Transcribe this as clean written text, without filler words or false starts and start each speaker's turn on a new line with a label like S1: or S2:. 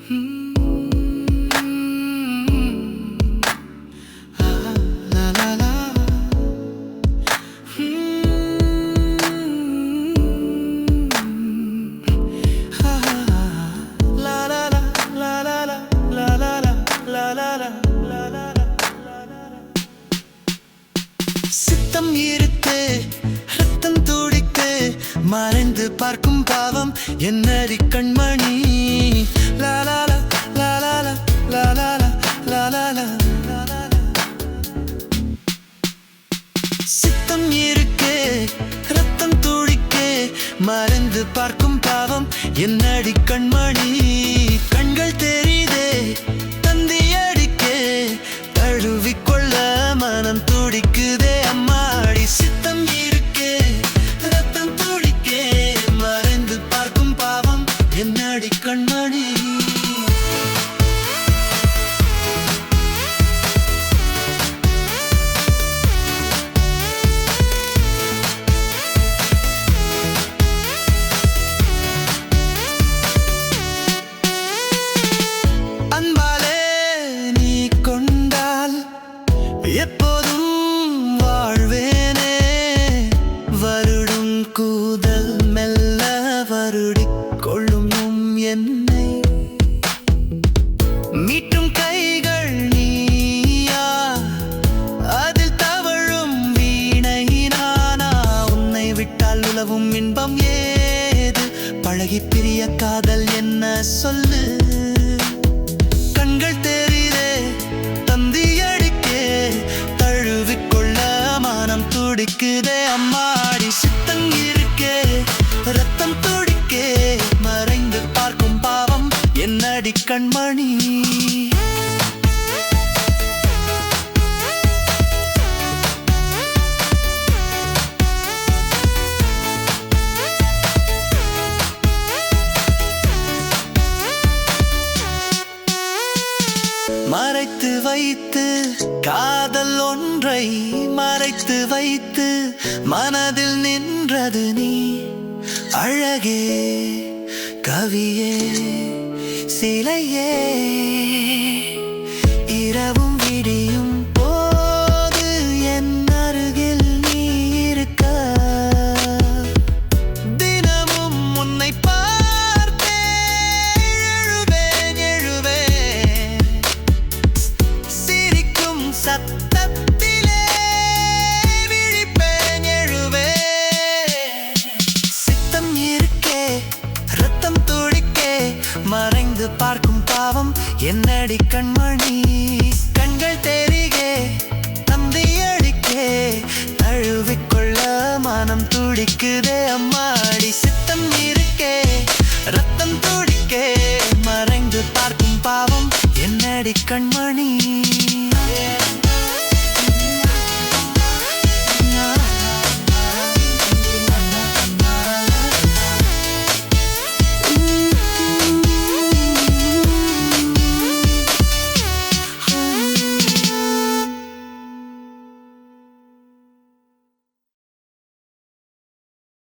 S1: சித்தம் இருக்கு, ரத்தம் துடிக்கு, மறைந்து பார்க்கும் பாவம் என்னடி கண்மணி. லாலாலா லாலாலா லாலாலா லாலாலா. சித்தம் இருக்கு, ரத்தம் துடிக்கு, மறைந்து பார்க்கும் பாவம் என்னடி கண்மணி. கண்கள் தெரியுதே தந்தி அடிக்கே, தழுவிக்கொள்ள மனம் துடிக்குதே அம்மாடி. சித்தம் இருக்கே, ரத்தம் துடிக்கே, மறைந்து பார்க்கும் பாவம் என்னடி கண்மணி. அன்பாலே நீ கொண்டால் எப்போதும் வாழ்வேனே. வருடும் கூதல் மெல்ல வருடிக் கொள்ளும் என்னை. மீட்டும் கைகள் நீயா, அதில் தவழும் வீணை நானா. உன்னை விட்டால் உலவும் இன்பம் ஏது, பழகி பிரிய காதல் என்ன சொல்லு. கண்கள் தெரியுதே தந்தி அடிக்கே, தழுவிக்கொள்ள மனம் துடிக்குதே அம்மாடி. சித்தம் இருக்கே, ரத்தம் துடிக்கே, மறைந்து பார்க்கும் பாவம் என்னடி கண்மணி. மறைத்து வைத்து காதல் ஒன்றை மறைத்து வைத்து மனதில் நின்றது நீ. அழகே கவியே சிலையே, இரவும் விடியும் போது என் அருகில் நீ இருக்க. தினமும் உன்னை பார்த்தே எழுவேன் எழுவேன், சிரிக்கும் சத்தத்திலே விழிப்பேன் எழுவேன். சித்தம் இருக்கே, ரத்தம் துடிக்கே, மறைந்து பார்க்கும் பாவம் என்னடி கண்மணி. கண்கள் தெரிகே தந்தி அடிக்கே, தழுவிக்கொள்ள மனம் துடிக்குதே அம்மாடி. சித்தம் இருக்கே, ரத்தம் துடிக்கே, மறைந்து பார்க்கும் பாவம் என்னடி கண்மணி.